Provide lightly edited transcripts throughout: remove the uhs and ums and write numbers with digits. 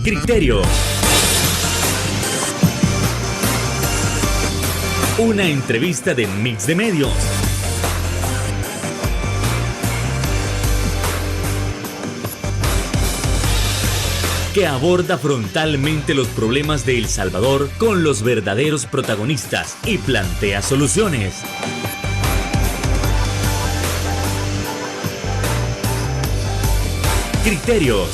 Criterios. Una entrevista de Mix de Medios. Que aborda frontalmente los problemas de El Salvador con los verdaderos protagonistas y plantea soluciones. Criterios.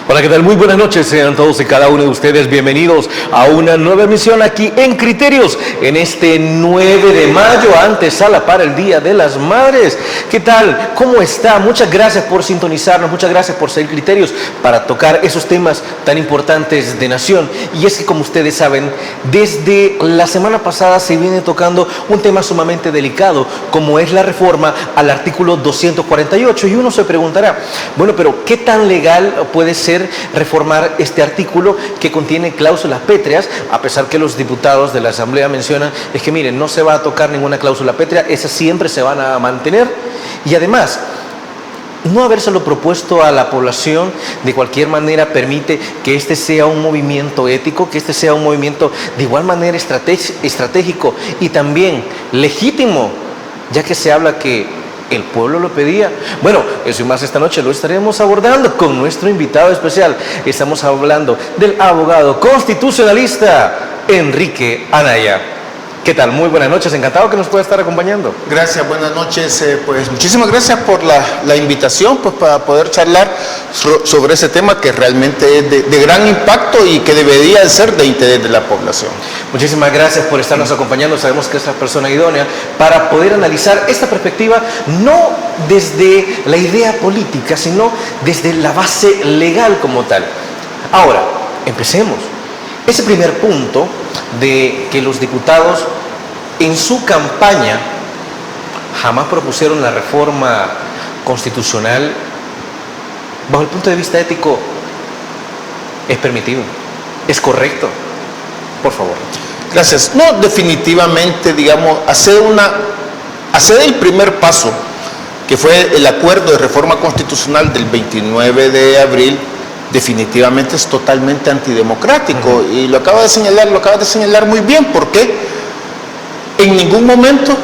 Hola, ¿qué tal? Muy buenas noches, sean todos y cada uno de ustedes bienvenidos a una nueva emisión aquí en Criterios, en este 9 de mayo, antesala para el Día de las Madres. ¿Qué tal? ¿Cómo está? Muchas gracias por sintonizarnos, muchas gracias por seguir Criterios para tocar esos temas tan importantes de nación. Y es que, como ustedes saben, desde la semana pasada se viene tocando un tema sumamente delicado, como es la reforma al artículo 248. Y uno se preguntará, bueno, pero ¿qué tan legal puede ser reformar este artículo que contiene cláusulas pétreas, a pesar que los diputados de la Asamblea mencionan, es que miren, no se va a tocar ninguna cláusula pétrea, esas siempre se van a mantener? Y además, no habérselo propuesto a la población de cualquier manera permite que este sea un movimiento ético, que este sea un movimiento de igual manera estratégico y también legítimo, ya que se habla que el pueblo lo pedía. Bueno, eso y más esta noche lo estaremos abordando con nuestro invitado especial. Estamos hablando del abogado constitucionalista Enrique Anaya. ¿Qué tal? Muy buenas noches, encantado que nos pueda estar acompañando. Gracias, buenas noches. Pues muchísimas gracias por la invitación, pues para poder charlar sobre ese tema que realmente es de gran impacto y que debería ser de interés de la población. Muchísimas gracias por estarnos acompañando. Sabemos que es la persona idónea para poder analizar esta perspectiva, no desde la idea política, sino desde la base legal como tal. Ahora, empecemos. Ese primer punto de que los diputados en su campaña jamás propusieron la reforma constitucional, bajo el punto de vista ético, ¿es permitido? ¿Es correcto? Por favor. Gracias. No, definitivamente, digamos, hacer el primer paso, que fue el acuerdo de reforma constitucional del 29 de abril, definitivamente es totalmente antidemocrático. Y lo acabas de señalar muy bien, porque en ningún momento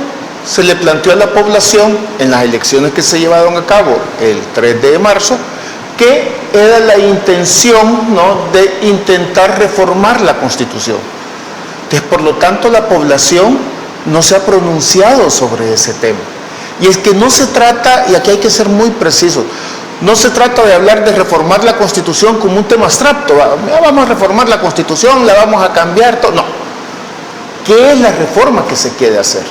se le planteó a la población en las elecciones que se llevaron a cabo el 3 de marzo que era la intención, ¿no?, de intentar reformar la Constitución. Entonces, por lo tanto, la población no se ha pronunciado sobre ese tema. Y es que no se trata, y aquí hay que ser muy preciso, no se trata de hablar de reformar la Constitución como un tema abstracto. Ya vamos a reformar la Constitución, la vamos a cambiar, todo. No. ¿Qué es la reforma que se quiere hacer?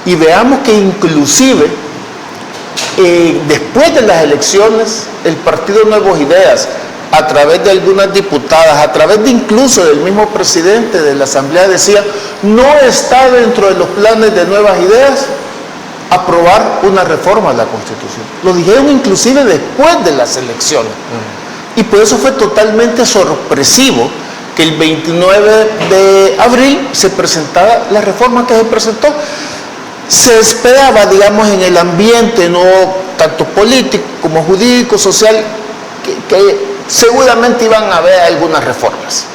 Y veamos que inclusive después de las elecciones, el Partido Nuevas Ideas, a través de algunas diputadas, a través de incluso del mismo presidente de la Asamblea, decía, no está dentro de los planes de Nuevas Ideas aprobar una reforma a la Constitución. Lo dijeron inclusive después de las elecciones. Y por eso fue totalmente sorpresivo que el 29 de abril se presentara la reforma que se presentó. Se esperaba, digamos, en el ambiente, no tanto político como jurídico, social, que seguramente iban a haber algunas reformas.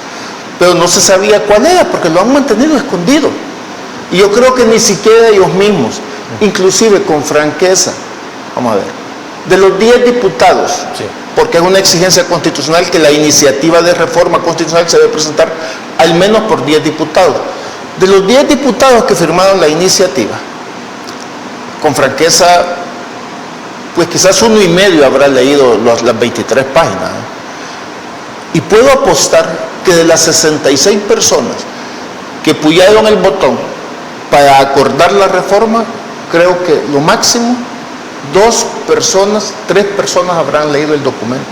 Pero no se sabía cuál era, porque lo han mantenido escondido. Y yo creo que ni siquiera ellos mismos, inclusive con franqueza, vamos a ver, de los 10 diputados, sí, porque es una exigencia constitucional que la iniciativa de reforma constitucional se debe presentar al menos por 10 diputados. De los 10 diputados que firmaron la iniciativa, con franqueza, pues quizás 1 y medio habrá leído las 23 páginas. Y puedo apostar que de las 66 personas que apoyaron el botón para acordar la reforma, creo que lo máximo 2 personas, 3 personas habrán leído el documento.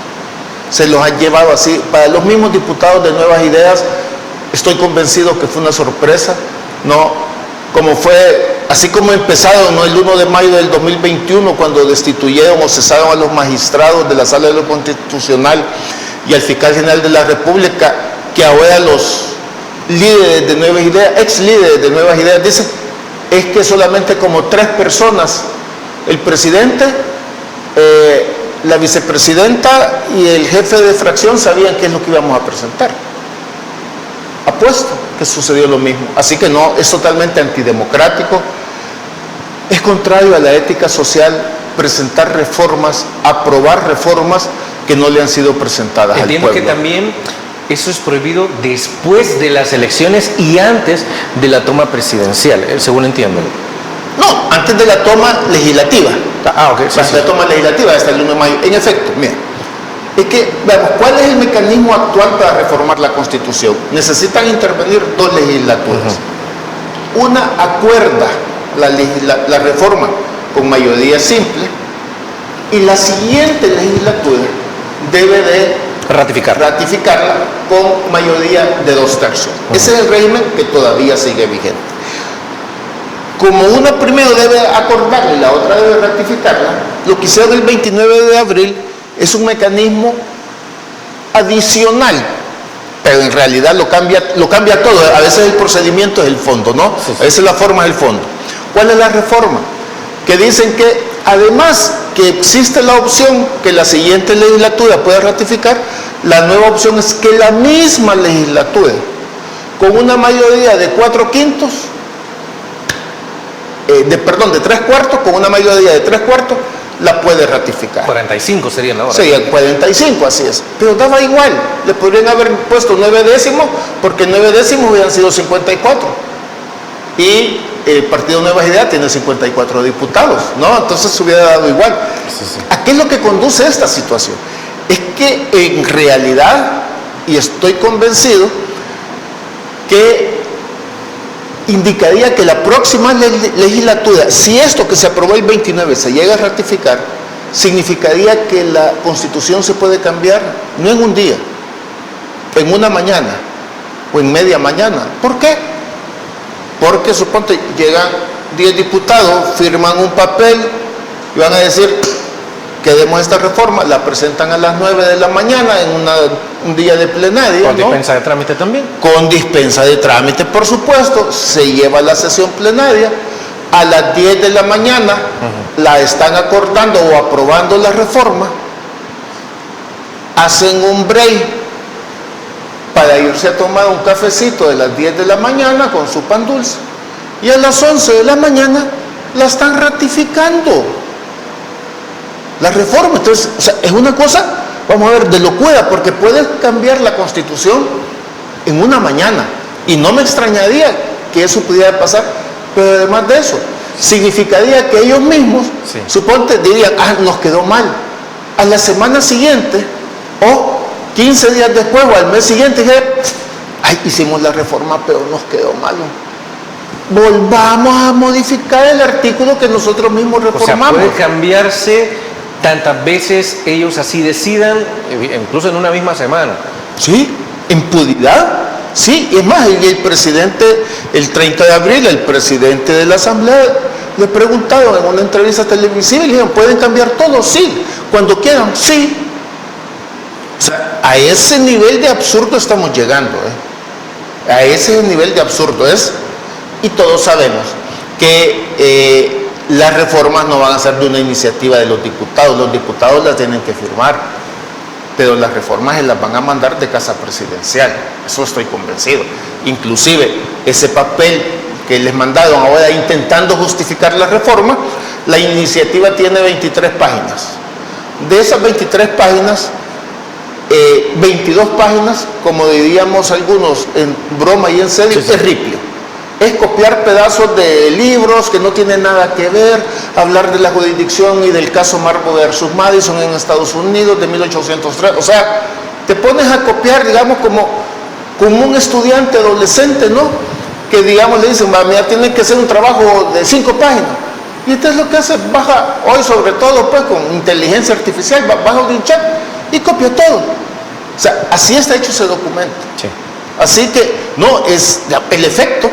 Se los han llevado así. Para los mismos diputados de Nuevas Ideas, estoy convencido que fue una sorpresa, ¿no? Como fue, así como empezaron, ¿no?, el 1 de mayo del 2021, cuando destituyeron o cesaron a los magistrados de la Sala de lo Constitucional y al fiscal general de la República, que ahora los líderes de Nuevas Ideas, ex líderes de Nuevas Ideas, dicen, es que solamente como 3 personas, el presidente, la vicepresidenta y el jefe de fracción sabían qué es lo que íbamos a presentar. Apuesto que sucedió lo mismo. Así que no, es totalmente antidemocrático. Es contrario a la ética social presentar reformas, aprobar reformas que no le han sido presentadas al pueblo. Entiendo que también eso es prohibido después de las elecciones y antes de la toma presidencial, según entiendo. No, antes de la toma legislativa. Ah, ok. Sí, sí. La toma legislativa hasta el 1 de mayo. En efecto, mira, es que, veamos, ¿cuál es el mecanismo actual para reformar la Constitución? Necesitan intervenir dos legislaturas. Una acuerda la reforma con mayoría simple y la siguiente legislatura debe de ratificarla con mayoría de 2/3. Ese es el régimen que todavía sigue vigente. Como una primero debe acordarla y la otra debe ratificarla, lo que hicieron el 29 de abril es un mecanismo adicional, pero en realidad lo cambia todo. A veces el procedimiento es el fondo, ¿no? Sí, sí. A veces la forma es el fondo. ¿Cuál es la reforma? Que dicen que además que existe la opción que la siguiente legislatura pueda ratificar, la nueva opción es que la misma legislatura, con una mayoría de 4/5, de 3/4, con una mayoría de 3/4, la puede ratificar. 45 serían ahora. Sí, 45, así es. Pero daba igual, le podrían haber puesto 9 décimos, porque 9 décimos hubieran sido 54. Y el Partido Nuevas Ideas tiene 54 diputados, ¿no? Entonces hubiera dado igual. Sí, sí. ¿A qué es lo que conduce esta situación? Es que en realidad, y estoy convencido, que indicaría que la próxima legislatura, si esto que se aprobó el 29 se llega a ratificar, significaría que la Constitución se puede cambiar no en un día, en una mañana o en media mañana. ¿Por qué? Porque suponte llegan 10 diputados, firman un papel y van a decir que demos esta reforma, la presentan a las 9 de la mañana en un día de plenaria. ¿Con dispensa de trámite también? Con dispensa de trámite, por supuesto. Se lleva a la sesión plenaria. A las 10 de la mañana la están acordando o aprobando la reforma. Hacen un break para irse a tomar un cafecito de las 10 de la mañana con su pan dulce. Y a las 11 de la mañana la están ratificando. La reforma, entonces, o sea, es una cosa, vamos a ver, de locura, porque puede cambiar la Constitución en una mañana. Y no me extrañaría que eso pudiera pasar, pero además de eso, significaría que ellos mismos, sí, suponte, dirían, nos quedó mal. A la semana siguiente, o 15 días después, o al mes siguiente, hicimos la reforma, pero nos quedó mal. Volvamos a modificar el artículo que nosotros mismos reformamos. O sea, puede cambiarse tantas veces ellos así decidan, incluso en una misma semana. Sí, impunidad. Sí, y es más, y el presidente, el 30 de abril, el presidente de la Asamblea le preguntaron en una entrevista televisiva y le dijeron, ¿pueden cambiar todo? Sí, cuando quieran, sí. O sea, a ese nivel de absurdo estamos llegando, a ese nivel de absurdo es, y todos sabemos que las reformas no van a ser de una iniciativa de los diputados las tienen que firmar, pero las reformas se las van a mandar de casa presidencial, eso estoy convencido. Inclusive ese papel que les mandaron ahora intentando justificar la reforma, la iniciativa tiene 23 páginas. De esas 23 páginas, 22 páginas, como diríamos algunos en broma y en serio, sí, sí, es ripio. Es copiar pedazos de libros que no tienen nada que ver, hablar de la jurisdicción y del caso Marbury versus Madison en Estados Unidos de 1803. O sea, te pones a copiar, digamos, como un estudiante adolescente, ¿no? Que, digamos, le dicen, mira, tiene que hacer un trabajo de 5 páginas. Y entonces lo que hace, baja, hoy sobre todo, pues, con inteligencia artificial, baja de un chat y copia todo. O sea, así está hecho ese documento. Sí. Así que, no, es el efecto,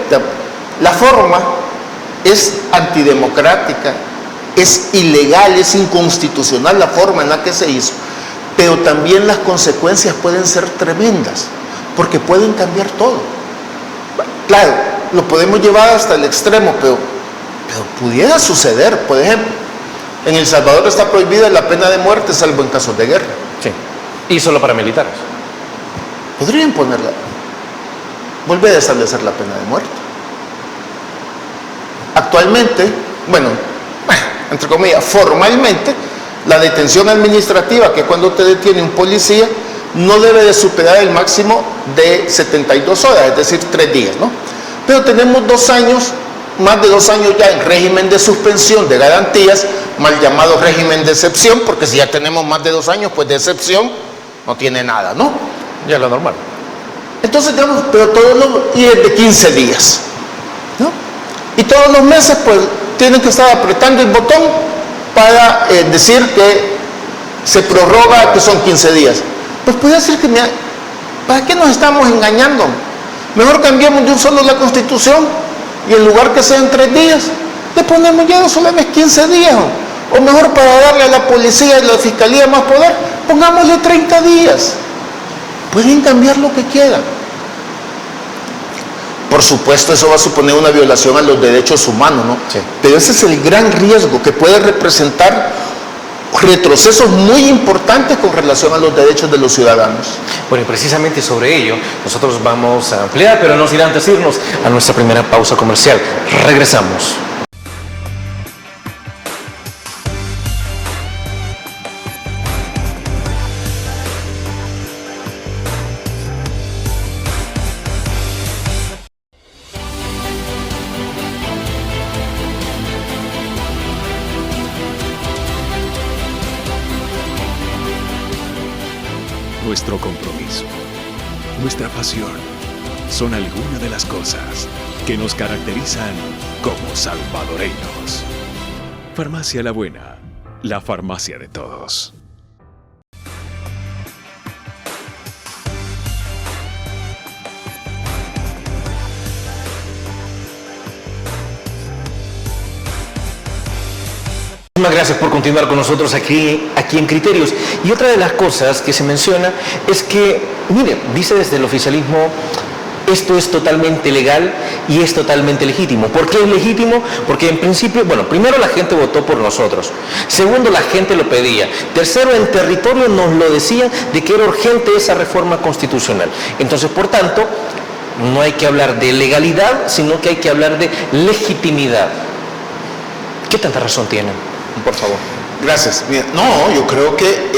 la forma es antidemocrática, es ilegal, es inconstitucional la forma en la que se hizo, pero también las consecuencias pueden ser tremendas, porque pueden cambiar todo. Claro, lo podemos llevar hasta el extremo, pero pudiera suceder, por ejemplo, En El Salvador está prohibida la pena de muerte, salvo en casos de guerra. Sí. Y solo para militares. Podrían ponerla. Volver a establecer la pena de muerte. Actualmente, bueno, entre comillas, formalmente, la detención administrativa, que cuando te detiene un policía, no debe de superar el máximo de 72 horas, es decir, 3 días, ¿no? Pero tenemos 2 años, más de 2 años ya en régimen de suspensión de garantías, mal llamado régimen de excepción, porque si ya tenemos más de 2 años, pues de excepción no tiene nada, ¿no? Ya es lo normal. Entonces, digamos, pero y es de 15 días, ¿no? Y todos los meses, pues, tienen que estar apretando el botón para decir que se prorroga, que son 15 días. Pues puede decir que, mira, ¿para qué nos estamos engañando? Mejor cambiemos de un solo la Constitución y en lugar que sean 3 días, le ponemos ya no solamente 15 días. O mejor, para darle a la policía y a la fiscalía más poder, pongámosle 30 días. Pueden cambiar lo que quieran. Por supuesto, eso va a suponer una violación a los derechos humanos, ¿no? Sí. Pero ese es el gran riesgo que puede representar retrocesos muy importantes con relación a los derechos de los ciudadanos. Bueno, y precisamente sobre ello nosotros vamos a ampliar, pero no sin antes irnos a nuestra primera pausa comercial. Regresamos. Nuestro compromiso, nuestra pasión, son algunas de las cosas que nos caracterizan como salvadoreños. Farmacia La Buena, la farmacia de todos. Muchas gracias por continuar con nosotros aquí en Criterios. Y otra de las cosas que se menciona es que, mire, dice desde el oficialismo, esto es totalmente legal y es totalmente legítimo. ¿Por qué es legítimo? Porque en principio, bueno, primero la gente votó por nosotros. Segundo, la gente lo pedía. Tercero, en territorio nos lo decían de que era urgente esa reforma constitucional. Entonces, por tanto, no hay que hablar de legalidad, sino que hay que hablar de legitimidad. ¿Qué tanta razón tienen? Por favor. Gracias. Mira, no, yo creo que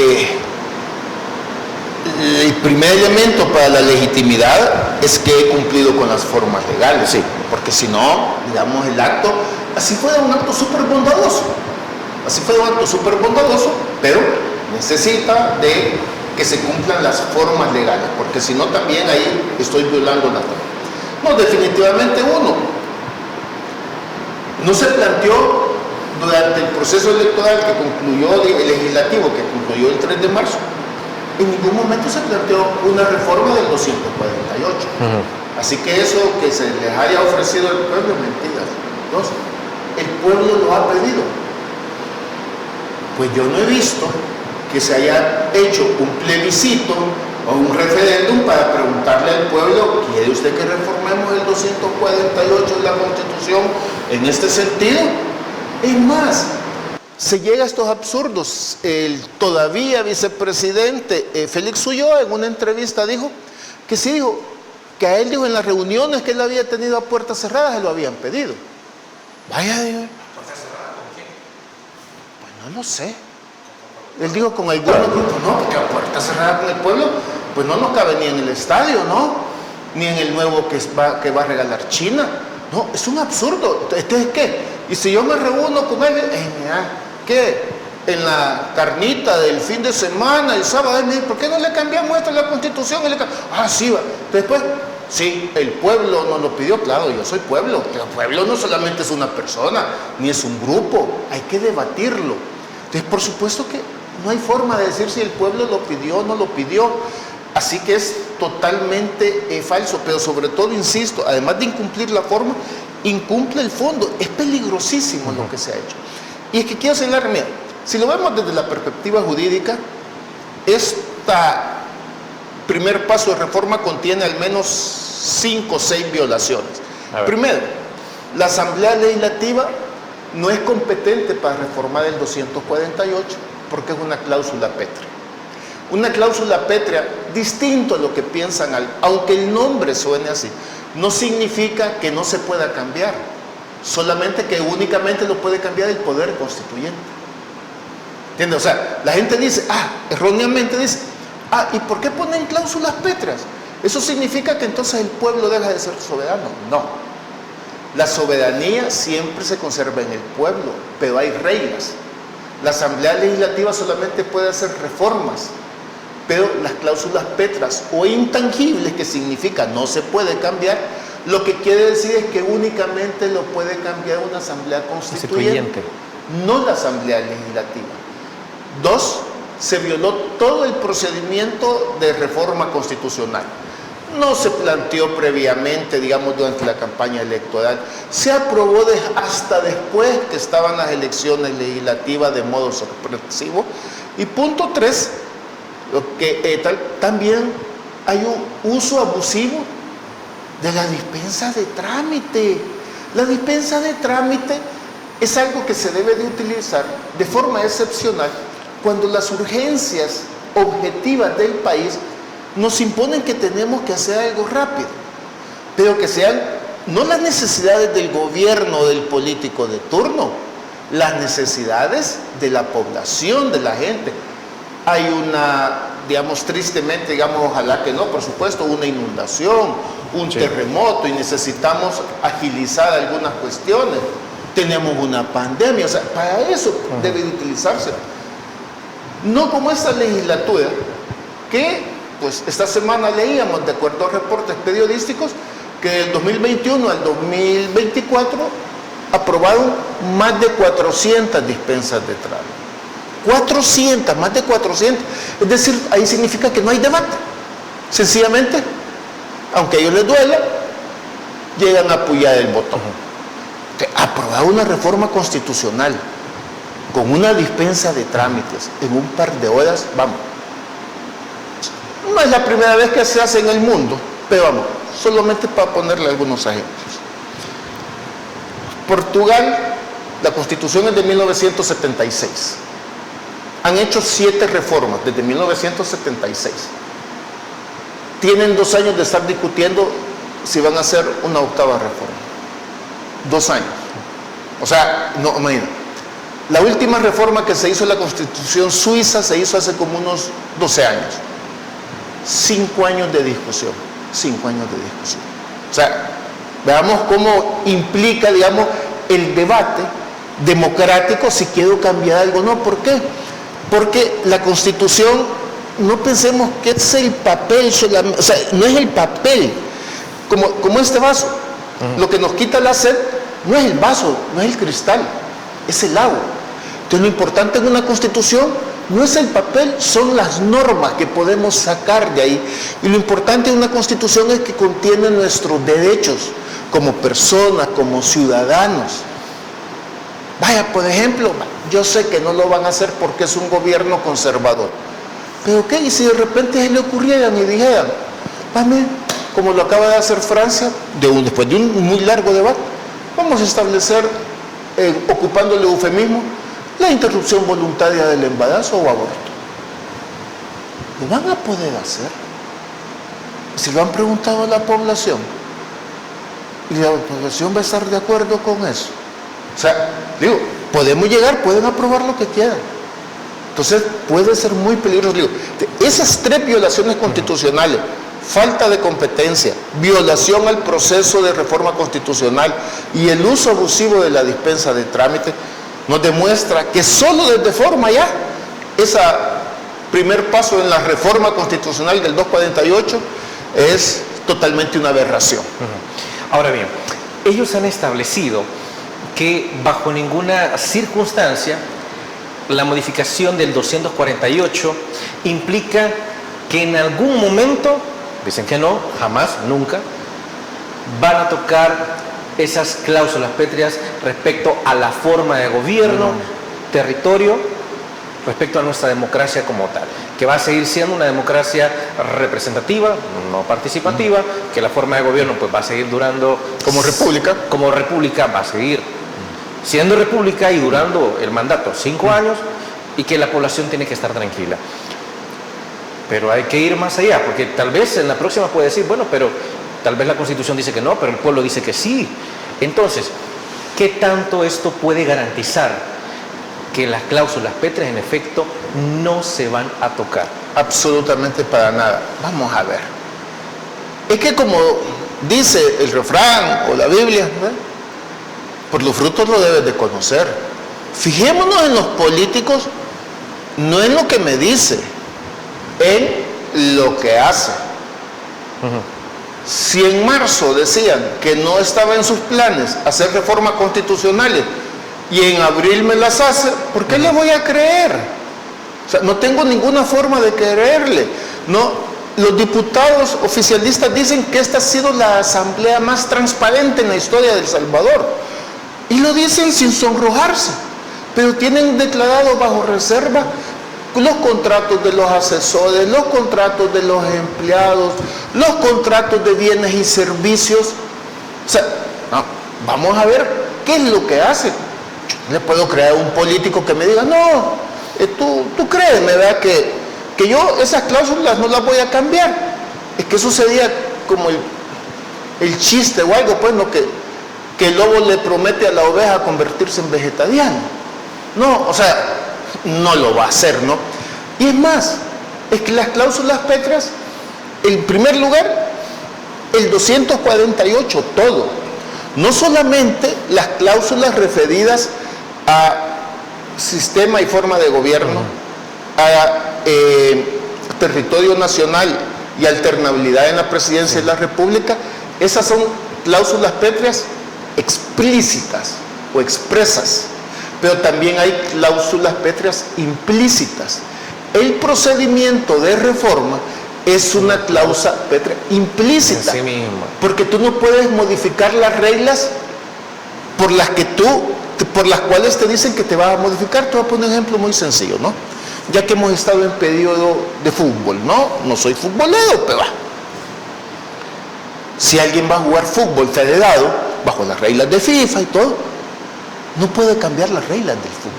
el primer elemento para la legitimidad es que he cumplido con las formas legales. Sí. Porque si no, digamos, el acto, así fue un acto súper bondadoso. Así fue un acto súper bondadoso, pero necesita de que se cumplan las formas legales, porque si no también ahí estoy violando la ley. No, definitivamente no se planteó durante el proceso electoral que concluyó, el legislativo que concluyó el 3 de marzo, en ningún momento se planteó una reforma del 248. Así que eso que se les haya ofrecido al pueblo es mentira. Entonces, el pueblo lo ha pedido. Pues yo no he visto que se haya hecho un plebiscito o un referéndum para preguntarle al pueblo, ¿quiere usted que reformemos el 248 de la Constitución en este sentido? Es más, se llega a estos absurdos. El todavía vicepresidente Félix Ulloa en una entrevista dijo que sí, dijo que a él dijo en las reuniones que él había tenido a puertas cerradas, se lo habían pedido. Vaya, digo. ¿Puertas cerradas con quién? Pues no lo sé. Él dijo con algunos grupos, no, porque a puertas cerradas con el pueblo, pues no nos cabe ni en el estadio, ¿no? Ni en el nuevo que va a regalar China. No, es un absurdo. ¿Entonces qué? Y si yo me reúno con él, mira, ¿qué? En la carnita del fin de semana, el sábado, me dice, ¿por qué no le cambiamos esto a la Constitución? Sí, va. Después, sí, el pueblo nos lo pidió, claro, yo soy pueblo, pero pueblo no solamente es una persona, ni es un grupo, hay que debatirlo. Entonces, por supuesto que no hay forma de decir si el pueblo lo pidió o no lo pidió. Así que es totalmente falso, pero sobre todo, insisto, además de incumplir la forma, incumple el fondo. Es peligrosísimo lo que se ha hecho. Y es que quiero señalar, mira, si lo vemos desde la perspectiva jurídica, este primer paso de reforma contiene al menos 5 o 6 violaciones. Primero, la Asamblea Legislativa no es competente para reformar el 248 porque es una cláusula pétrea. Una cláusula pétrea, distinto a lo que piensan, aunque el nombre suene así, no significa que no se pueda cambiar, solamente que únicamente lo puede cambiar el poder constituyente. ¿Entiendes? O sea, la gente dice, erróneamente dice, ¿y por qué ponen cláusulas pétreas? ¿Eso significa que entonces el pueblo deja de ser soberano? No. La soberanía siempre se conserva en el pueblo, pero hay reglas. La Asamblea Legislativa solamente puede hacer reformas, pero las cláusulas pétreas o intangibles, que significa no se puede cambiar, lo que quiere decir es que únicamente lo puede cambiar una Asamblea Constituyente, no la Asamblea Legislativa. 2, se violó todo el procedimiento de reforma constitucional. No se planteó previamente, digamos, durante la campaña electoral. Se aprobó hasta después que estaban las elecciones legislativas de modo sorpresivo. Y punto 3, también hay un uso abusivo de la dispensa de trámite. La dispensa de trámite es algo que se debe de utilizar de forma excepcional cuando las urgencias objetivas del país nos imponen que tenemos que hacer algo rápido, pero que sean no las necesidades del gobierno o del político de turno, las necesidades de la población, de la gente. Hay una, digamos, tristemente, digamos, ojalá que no, por supuesto, una inundación, un terremoto y necesitamos agilizar algunas cuestiones. Tenemos una pandemia, o sea, para eso debe de utilizarse. No como esta legislatura, que pues esta semana leíamos, de acuerdo a reportes periodísticos, que del 2021 al 2024 aprobaron más de 400 dispensas de trámite. 400, más de 400. Es decir, ahí significa que no hay debate. Sencillamente, aunque a ellos les duela, llegan a apoyar el botón. Aprobar una reforma constitucional con una dispensa de trámites en un par de horas, vamos. No es la primera vez que se hace en el mundo, pero vamos, solamente para ponerle algunos ejemplos. Portugal, la Constitución es de 1976. Han hecho 7 reformas desde 1976. Tienen 2 años de estar discutiendo si van a hacer una 8ª reforma. 2 años. O sea, no, imagínate. La última reforma que se hizo en la Constitución suiza se hizo hace como unos 12 años. 5 años de discusión. 5 años de discusión. O sea, veamos cómo implica, digamos, el debate democrático si quiero cambiar algo o no. ¿Por qué? Porque la Constitución, no pensemos que es el papel solamente, o sea, no es el papel, como este vaso. Lo que nos quita la sed no es el vaso, no es el cristal, es el agua. Entonces, lo importante en una Constitución no es el papel, son las normas que podemos sacar de ahí. Y lo importante en una Constitución es que contiene nuestros derechos como personas, como ciudadanos. Vaya, por ejemplo, yo sé que no lo van a hacer porque es un gobierno conservador. Pero ¿qué? Y si de repente se le ocurrieran y dijeran, como lo acaba de hacer Francia, después de un muy largo debate, vamos a establecer, ocupando el eufemismo, la interrupción voluntaria del embarazo o aborto. ¿Lo van a poder hacer? Si lo han preguntado a la población, y la población va a estar de acuerdo con eso. O sea, digo, podemos llegar, pueden aprobar lo que quieran. Entonces puede ser muy peligroso. Digo, esas 3 violaciones constitucionales, falta de competencia, violación al proceso de reforma constitucional y el uso abusivo de la dispensa de trámite, nos demuestra que solo desde forma ya, ese primer paso en la reforma constitucional del 248 es totalmente una aberración. Ahora bien, ellos han establecido que bajo ninguna circunstancia la modificación del 248 implica que en algún momento, dicen que no, jamás, nunca, van a tocar esas cláusulas pétreas respecto a la forma de gobierno, territorio, respecto a nuestra democracia como tal, que va a seguir siendo una democracia representativa, no participativa, que la forma de gobierno pues va a seguir durando como república va a seguir siendo república y durando el mandato 5 años, y que la población tiene que estar tranquila. Pero hay que ir más allá, porque tal vez en la próxima puede decir, bueno, pero tal vez la Constitución dice que no, pero el pueblo dice que sí. Entonces, ¿qué tanto esto puede garantizar que las cláusulas pétreas en efecto no se van a tocar? Absolutamente para nada. Vamos a ver. Es que como dice el refrán o la Biblia, ¿verdad? Por los frutos lo debes de conocer. Fijémonos en los políticos, no en lo que me dice, en lo que hace. Si en marzo decían que no estaba en sus planes hacer reformas constitucionales y en abril me las hace, ¿por qué le voy a creer? O sea, no tengo ninguna forma de creerle. No, los diputados oficialistas dicen que esta ha sido la asamblea más transparente en la historia de El Salvador. Y lo dicen sin sonrojarse, pero tienen declarado bajo reserva los contratos de los asesores, los contratos de los empleados, los contratos de bienes y servicios. O sea, no, vamos a ver qué es lo que hace. Yo no le puedo creer a un político que me diga, no, tú créeme, ¿verdad? Que yo esas cláusulas no las voy a cambiar. Es que eso sería como el chiste o algo, pues, ¿no? Que el lobo le promete a la oveja convertirse en vegetariano. No, o sea, no lo va a hacer, ¿no? Y es más, es que las cláusulas pétreas, en primer lugar, el 248, todo. No solamente las cláusulas referidas a sistema y forma de gobierno, a territorio nacional y alternabilidad en la presidencia de la República, esas son cláusulas pétreas explícitas o expresas. Pero también hay cláusulas pétreas implícitas. El procedimiento de reforma es una cláusula pétrea implícita. Sí mismo. Porque tú no puedes modificar las reglas por las cuales te dicen que te vas a modificar. Te voy a poner un ejemplo muy sencillo, ¿no? Ya que hemos estado en periodo de fútbol, ¿no? No soy futbolero, pero si alguien va a jugar fútbol federado, bajo las reglas de FIFA y todo, no puede cambiar las reglas del fútbol.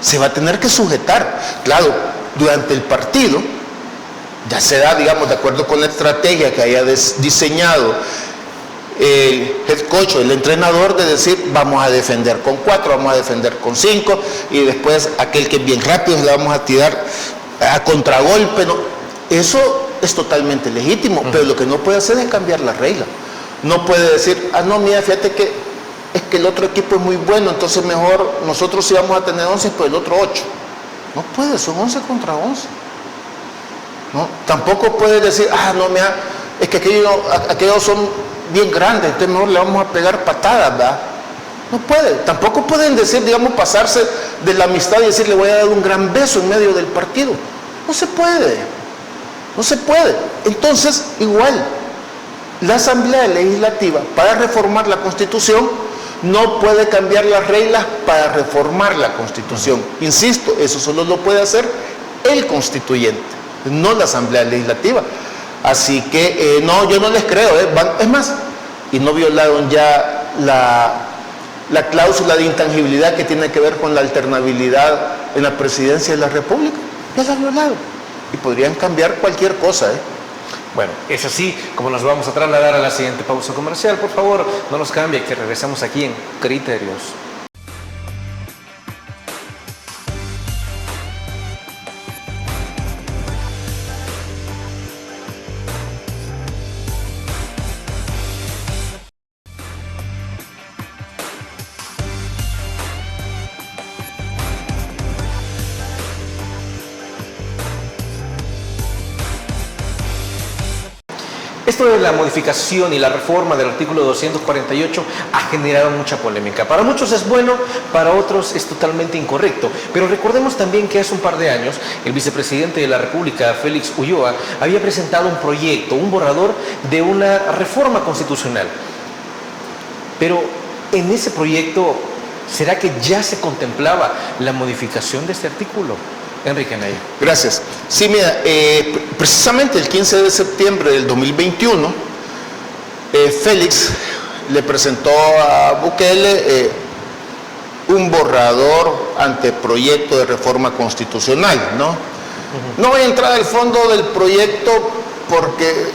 Se va a tener que sujetar. Claro, durante el partido, ya será, digamos, de acuerdo con la estrategia que haya diseñado el head coach o el entrenador, de decir, vamos a defender con 4, vamos a defender con 5, y después aquel que es bien rápido le vamos a tirar a contragolpe, ¿no? Eso es totalmente legítimo, pero lo que no puede hacer es cambiar la regla. No puede decir, no, mira, fíjate que es que el otro equipo es muy bueno, entonces mejor nosotros sí vamos a tener 11, pero el otro 8. No puede, son 11 contra 11. ¿No? Tampoco puede decir, no, mira, es que aquellos son bien grandes, entonces mejor le vamos a pegar patadas, ¿verdad? No puede. Tampoco pueden decir, digamos, pasarse de la amistad y decir, le voy a dar un gran beso en medio del partido. No se puede. No se puede. Entonces, igual, la Asamblea Legislativa, para reformar la Constitución, no puede cambiar las reglas para reformar la Constitución. Insisto, eso solo lo puede hacer el constituyente, no la Asamblea Legislativa. Así que, no, yo no les creo. Es más, y no violaron ya la cláusula de intangibilidad que tiene que ver con la alternabilidad en la presidencia de la República. Ya la violaron. Y podrían cambiar cualquier cosa, Bueno, es así como nos vamos a trasladar a la siguiente pausa comercial. Por favor, no nos cambie, que regresamos aquí en Criterios. Esto de la modificación y la reforma del artículo 248 ha generado mucha polémica. Para muchos es bueno, para otros es totalmente incorrecto. Pero recordemos también que hace un par de años el vicepresidente de la República, Félix Ulloa, había presentado un proyecto, un borrador de una reforma constitucional. Pero en ese proyecto, ¿será que ya se contemplaba la modificación de este artículo? Enrique Anaya. Gracias. Sí, mira, precisamente el 15 de septiembre del 2021, Félix le presentó a Bukele un borrador anteproyecto de reforma constitucional, ¿no? No voy a entrar al fondo del proyecto porque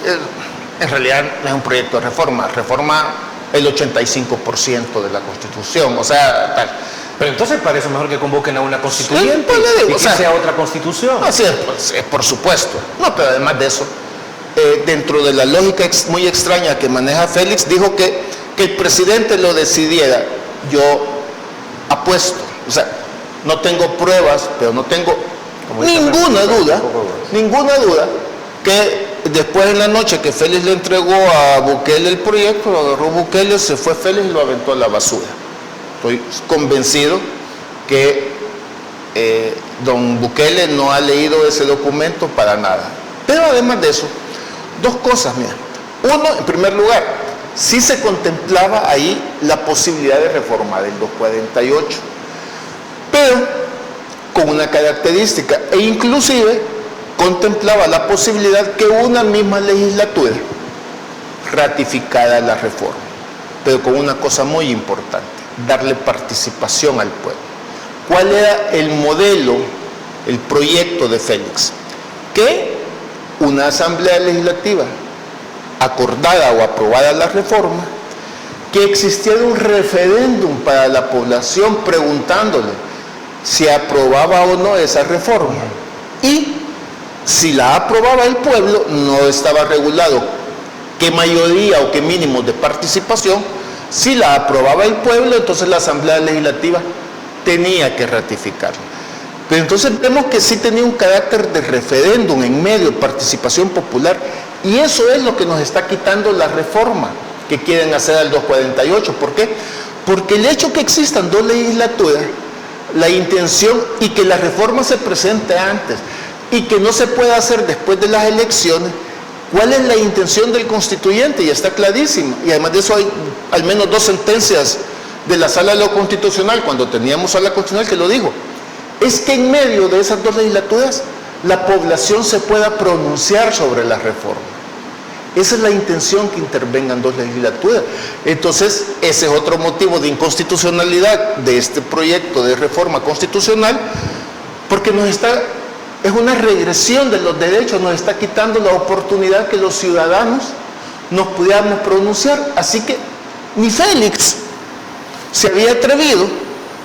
en realidad no es un proyecto de reforma el 85% de la Constitución, o sea, tal. Pero entonces para eso mejor que convoquen a una constituyente y que sea otra constitución. Así es, pues, por supuesto. No, pero además de eso, dentro de la lógica muy extraña que maneja Félix, dijo que el presidente lo decidiera. Yo apuesto, o sea, no tengo pruebas, pero no tengo ninguna duda que después en la noche que Félix le entregó a Bukele el proyecto, lo agarró Bukele, se fue Félix y lo aventó a la basura. Estoy convencido que don Bukele no ha leído ese documento para nada. Pero además de eso, dos cosas, mira. Uno, en primer lugar, sí se contemplaba ahí la posibilidad de reforma del 248, pero con una característica, e inclusive contemplaba la posibilidad que una misma legislatura ratificara la reforma, pero con una cosa muy importante: darle participación al pueblo. ¿Cuál era el modelo, el proyecto de Félix? Que una asamblea legislativa acordara o aprobara la reforma, que existiera un referéndum para la población preguntándole si aprobaba o no esa reforma, y si la aprobaba el pueblo, no estaba regulado qué mayoría o qué mínimo de participación. Si la aprobaba el pueblo, entonces la Asamblea Legislativa tenía que ratificarla. Pero entonces vemos que sí tenía un carácter de referéndum en medio, participación popular, y eso es lo que nos está quitando la reforma que quieren hacer al 248. ¿Por qué? Porque el hecho que existan dos legislaturas, la intención, y que la reforma se presente antes y que no se pueda hacer después de las elecciones, ¿cuál es la intención del constituyente? Y está clarísimo. Y además de eso hay al menos dos sentencias de la Sala de lo Constitucional, cuando teníamos Sala Constitucional, que lo dijo. Es que en medio de esas dos legislaturas la población se pueda pronunciar sobre la reforma. Esa es la intención, que intervengan dos legislaturas. Entonces, ese es otro motivo de inconstitucionalidad de este proyecto de reforma constitucional, porque es una regresión de los derechos, nos está quitando la oportunidad que los ciudadanos nos pudiéramos pronunciar. Así que ni Félix se había atrevido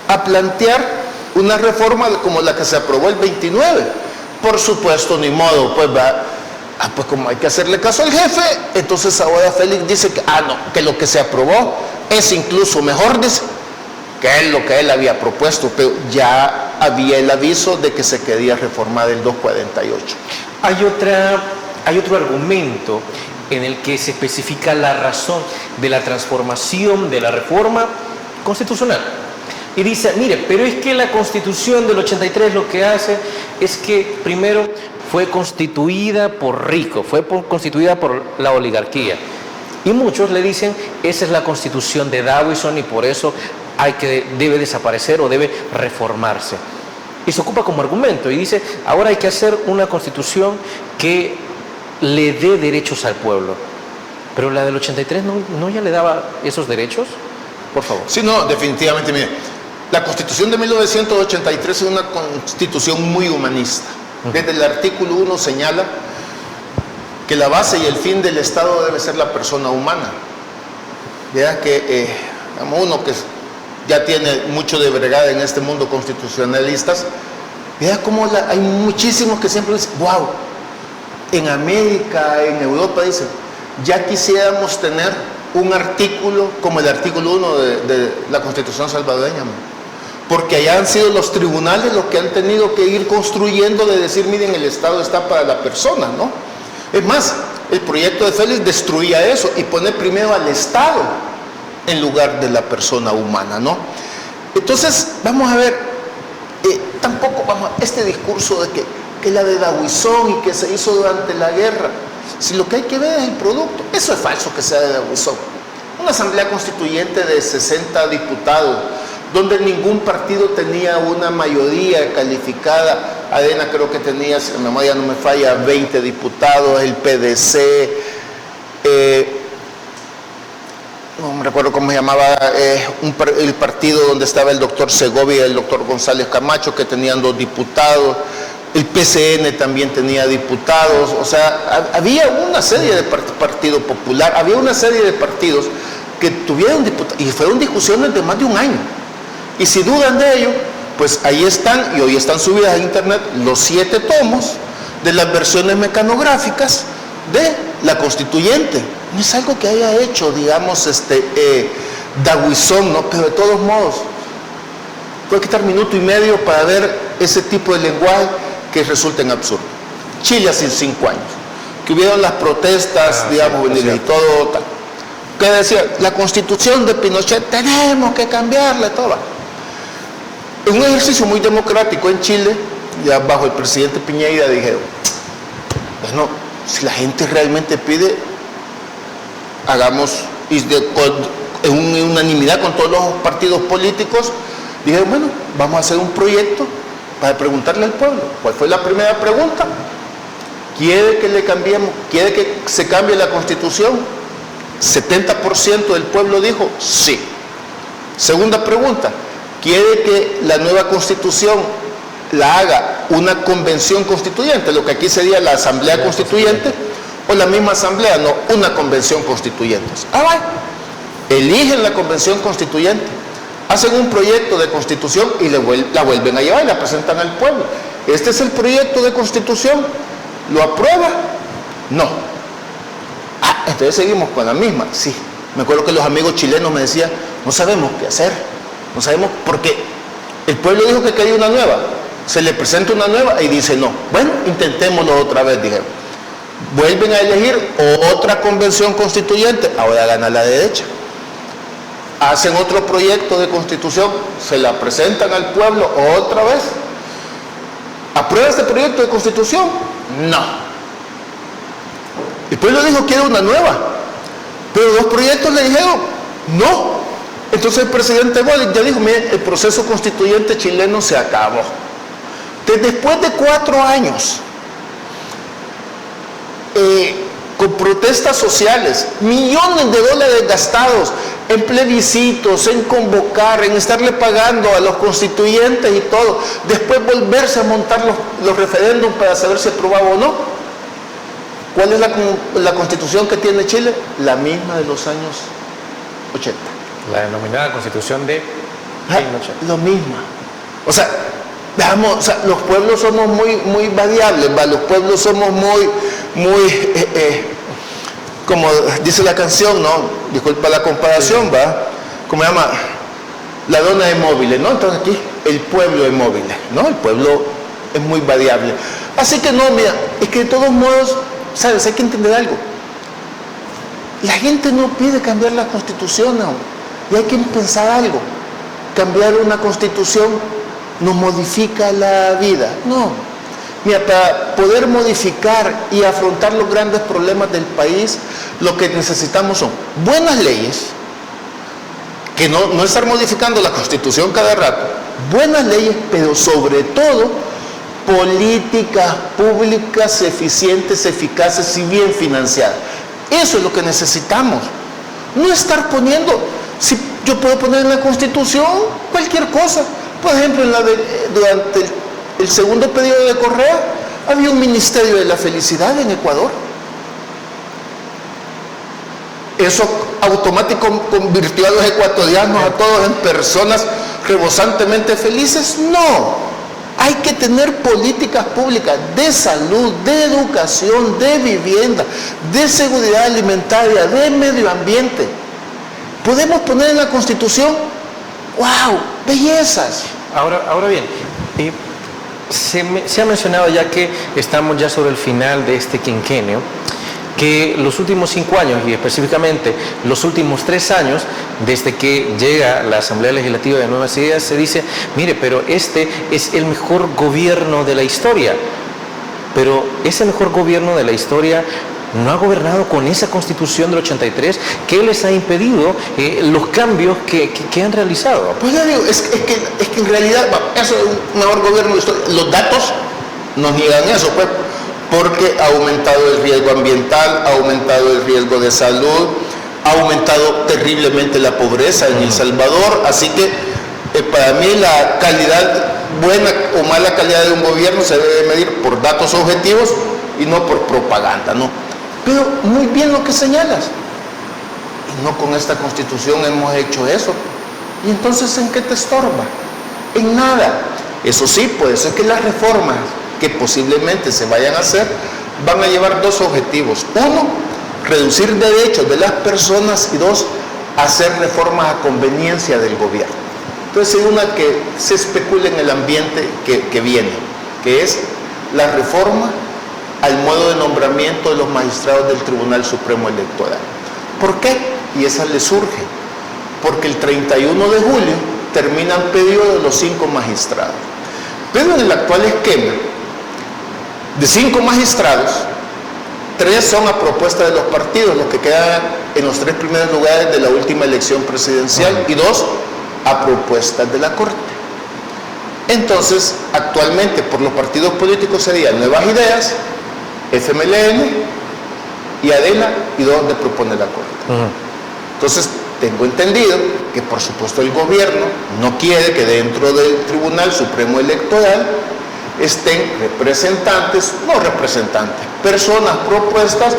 a plantear una reforma como la que se aprobó el 29. Por supuesto, ni modo, pues va, pues como hay que hacerle caso al jefe, entonces ahora Félix dice que, que lo que se aprobó es incluso mejor, dice, que es lo que él había propuesto, pero ya había el aviso de que se quería reformar el 248. Hay otro argumento en el que se especifica la razón de la transformación de la reforma constitucional. Y dice, mire, pero es que la Constitución del 83 lo que hace es que primero fue constituida por ricos, constituida por la oligarquía. Y muchos le dicen, esa es la Constitución de Dawson y por eso debe desaparecer o debe reformarse. Y se ocupa como argumento y dice, ahora hay que hacer una Constitución que le dé derechos al pueblo. Pero la del 83 no ya le daba esos derechos, por favor. Sí, no, definitivamente, mire, la Constitución de 1983 es una Constitución muy humanista. Desde el artículo 1 señala que la base y el fin del Estado debe ser la persona humana. Vea que uno que ya tiene mucho de bregada en este mundo constitucionalistas, vea cómo hay muchísimos que siempre dicen, wow, en América, en Europa, dicen, ya quisiéramos tener un artículo como el artículo 1 de la Constitución salvadoreña, porque allá han sido los tribunales los que han tenido que ir construyendo de decir, miren, el Estado está para la persona, ¿no? Es más, el proyecto de Félix destruía eso y pone primero al Estado en lugar de la persona humana, ¿no? Entonces, vamos a ver, este discurso de que la de Dawson y que se hizo durante la guerra, si lo que hay que ver es el producto, eso es falso que sea de Dawson. Una asamblea constituyente de 60 diputados, donde ningún partido tenía una mayoría calificada. Arena creo que tenía, si la memoria no me falla, 20 diputados, el PDC, recuerdo cómo se llamaba, el partido donde estaba el doctor Segovia y el doctor González Camacho, que tenían 2 diputados. El PCN también tenía diputados. O sea, había una serie de Partido Popular, había una serie de partidos que tuvieron diputados, y fueron discusiones de más de un año. Y si dudan de ello, pues ahí están, y hoy están subidas a internet, los 7 tomos de las versiones mecanográficas de la Constituyente. No es algo que haya hecho, digamos, Daguizón, ¿no? Pero de todos modos, puede quitar minuto y medio para ver ese tipo de lenguaje que resulta en absurdo. Chile hace 5 años, que hubieron las protestas, digamos, sí, y todo tal. Que decía, la Constitución de Pinochet, tenemos que cambiarla, todo. En un ejercicio muy democrático en Chile, ya bajo el presidente Piñera, dijeron, bueno, si la gente realmente pide, hagamos, en unanimidad con todos los partidos políticos, dijeron, bueno, vamos a hacer un proyecto para preguntarle al pueblo. ¿Cuál fue la primera pregunta? ¿Quiere que le cambiemos? ¿Quiere que se cambie la Constitución? 70% del pueblo dijo sí. Segunda pregunta, ¿quiere que la nueva Constitución la haga una convención constituyente, lo que aquí sería la Asamblea Constituyente, o la misma Asamblea? No, una convención constituyente. Eligen la convención constituyente, hacen un proyecto de constitución y la vuelven a llevar y la presentan al pueblo. Este es el proyecto de constitución, ¿lo aprueba? No. Entonces seguimos con la misma. Sí, me acuerdo que los amigos chilenos me decían, no sabemos qué hacer, no sabemos, porque el pueblo dijo que quería una nueva, se le presenta una nueva y dice no. Bueno, intentémoslo otra vez, dijeron. Vuelven a elegir otra convención constituyente, ahora gana la derecha. Hacen otro proyecto de constitución, se la presentan al pueblo otra vez. ¿Aprueba este proyecto de constitución? No. El pueblo dijo que era una nueva, pero 2 proyectos le dijeron no. Entonces el presidente Boric ya dijo, mire, el proceso constituyente chileno se acabó. Después de 4 años, con protestas sociales, millones de dólares gastados en plebiscitos, en convocar, en estarle pagando a los constituyentes y todo, después volverse a montar los referéndums para saber si aprobaba o no. ¿Cuál es la constitución que tiene Chile? La misma de los años 80. La denominada Constitución de Pinochet. Lo mismo. O sea, veamos, o sea, los pueblos somos muy variables, ¿va? Los pueblos somos muy, como dice la canción, ¿no? Disculpa la comparación, ¿va? ¿Cómo se llama? La dona de móviles, ¿no? Entonces aquí, el pueblo de móviles, ¿no? El pueblo es muy variable. Así que no, mira, es que de todos modos, ¿sabes? Hay que entender algo. La gente no pide cambiar la Constitución, ¿no? Y hay que pensar algo. Cambiar una Constitución no modifica la vida. No. Mira, para poder modificar y afrontar los grandes problemas del país, lo que necesitamos son buenas leyes, que no estar modificando la Constitución cada rato, buenas leyes, pero sobre todo políticas públicas eficientes, eficaces y bien financiadas. Eso es lo que necesitamos. No estar poniendo, si yo puedo poner en la Constitución cualquier cosa. Por ejemplo, durante el segundo periodo de Correa, había un Ministerio de la Felicidad en Ecuador. ¿Eso automático convirtió a los ecuatorianos, a todos, en personas rebosantemente felices? No. Hay que tener políticas públicas de salud, de educación, de vivienda, de seguridad alimentaria, de medio ambiente. Podemos poner en la Constitución, ¡wow!, bellezas. Ahora bien, se ha mencionado, ya que estamos ya sobre el final de este quinquenio, que los últimos 5 años, y específicamente los últimos 3 años, desde que llega la Asamblea Legislativa de Nuevas Ideas, se dice, mire, pero este es el mejor gobierno de la historia. Pero ese mejor gobierno de la historia no ha gobernado con esa Constitución del 83. ¿Qué les ha impedido los cambios que han realizado? Pues ya digo, es que en realidad, eso es un mejor gobierno de la historia. Los datos nos niegan eso, pues. Porque ha aumentado el riesgo ambiental, ha aumentado el riesgo de salud, ha aumentado terriblemente la pobreza en El Salvador, así que para mí la calidad, buena o mala calidad de un gobierno se debe medir por datos objetivos y no por propaganda, ¿no? Pero muy bien lo que señalas. Y no con esta Constitución hemos hecho eso. ¿Y entonces en qué te estorba? En nada. Eso sí, puede ser que las reformas que posiblemente se vayan a hacer van a llevar dos objetivos. Uno, reducir derechos de las personas, y dos, hacer reformas a conveniencia del gobierno. Entonces hay una que se especula en el ambiente que viene, que es la reforma al modo de nombramiento de los magistrados del Tribunal Supremo Electoral. ¿Por qué? Y esa le surge, porque el 31 de julio terminan periodo de los 5 magistrados. Pero en el actual esquema, de 5 magistrados, 3 son a propuesta de los partidos, los que quedan en los 3 primeros lugares de la última elección presidencial, y 2 a propuestas de la Corte. Entonces, actualmente por los partidos políticos serían Nuevas Ideas, FMLN y ADELA, y 2 de propone la Corte. Entonces, tengo entendido que por supuesto el gobierno no quiere que dentro del Tribunal Supremo Electoral estén representantes, personas propuestas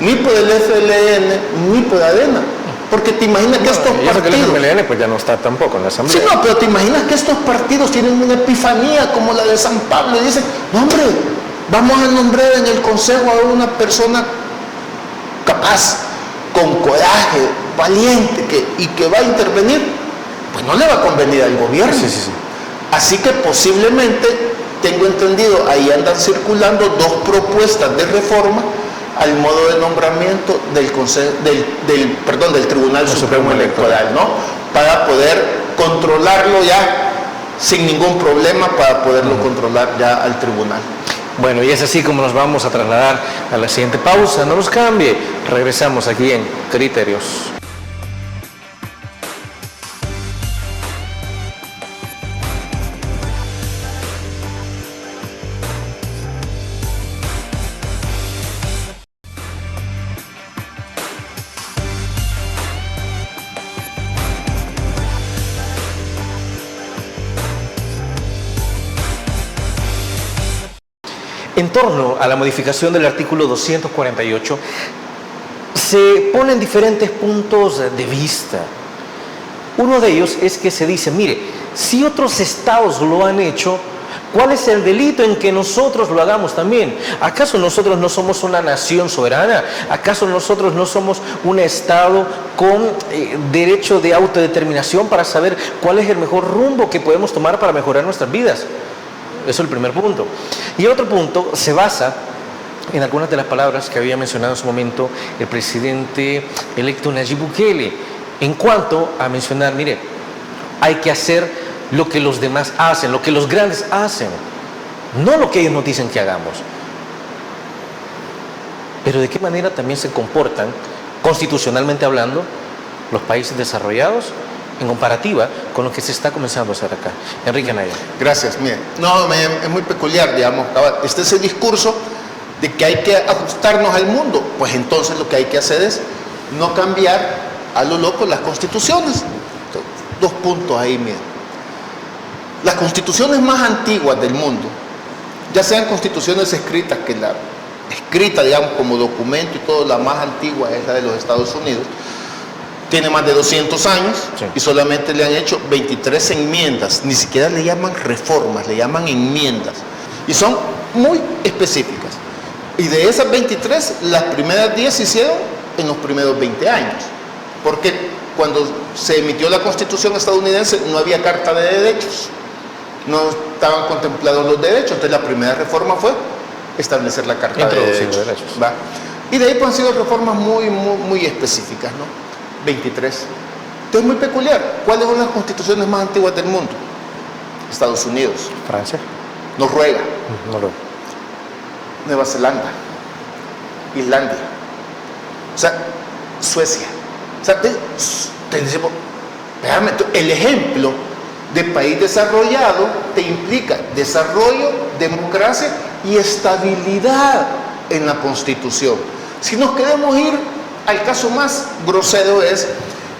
ni por el FLN ni por ADELA. Porque te imaginas que estos partidos... Que el FMLN pues ya no está tampoco en la Asamblea. Sí, no, pero te imaginas que estos partidos tienen una epifanía como la de San Pablo y dicen, no hombre, vamos a nombrar en el Consejo a una persona capaz, con coraje, valiente, y que va a intervenir. Pues no le va a convenir al gobierno. Sí. Así que posiblemente, tengo entendido, ahí andan circulando 2 propuestas de reforma al modo de nombramiento del Tribunal Supremo Electoral, ¿no? Para poder controlarlo ya sin ningún problema, para poderlo controlar ya al tribunal. Bueno, y es así como nos vamos a trasladar a la siguiente pausa. No nos cambie, regresamos aquí en Criterios. En torno a la modificación del artículo 248, se ponen diferentes puntos de vista. Uno de ellos es que se dice, mire, si otros estados lo han hecho, ¿cuál es el delito en que nosotros lo hagamos también? ¿Acaso nosotros no somos una nación soberana? ¿Acaso nosotros no somos un estado con derecho de autodeterminación para saber cuál es el mejor rumbo que podemos tomar para mejorar nuestras vidas? Eso es el primer punto. Y el otro punto se basa en algunas de las palabras que había mencionado en su momento el presidente electo Nayib Bukele, en cuanto a mencionar, mire, hay que hacer lo que los demás hacen, lo que los grandes hacen, no lo que ellos nos dicen que hagamos. Pero ¿de qué manera también se comportan, constitucionalmente hablando, los países desarrollados en comparativa con lo que se está comenzando a hacer acá? Enrique Anaya. Gracias. Mire, es muy peculiar, digamos, este es el discurso de que hay que ajustarnos al mundo. Pues entonces lo que hay que hacer es no cambiar a lo loco las constituciones. 2 puntos ahí, mire. Las constituciones más antiguas del mundo, ya sean constituciones escritas, que la escrita, digamos, como documento y todo, la más antigua es la de los Estados Unidos, tiene más de 200 años, sí, y solamente le han hecho 23 enmiendas, ni siquiera le llaman reformas, le llaman enmiendas, y son muy específicas. Y de esas 23, las primeras 10 se hicieron en los primeros 20 años, porque cuando se emitió la Constitución estadounidense no había Carta de Derechos, no estaban contemplados los derechos, entonces la primera reforma fue establecer la Carta de Derechos. ¿Va? Y de ahí pues han sido reformas muy específicas, ¿no? 23. Entonces es muy peculiar. ¿Cuáles son las constituciones más antiguas del mundo? Estados Unidos. Francia. Noruega. Nueva Zelanda. Islandia. O sea, Suecia. O sea, el ejemplo de país desarrollado te implica desarrollo, democracia y estabilidad en la Constitución. Si nos queremos ir al caso más grosero es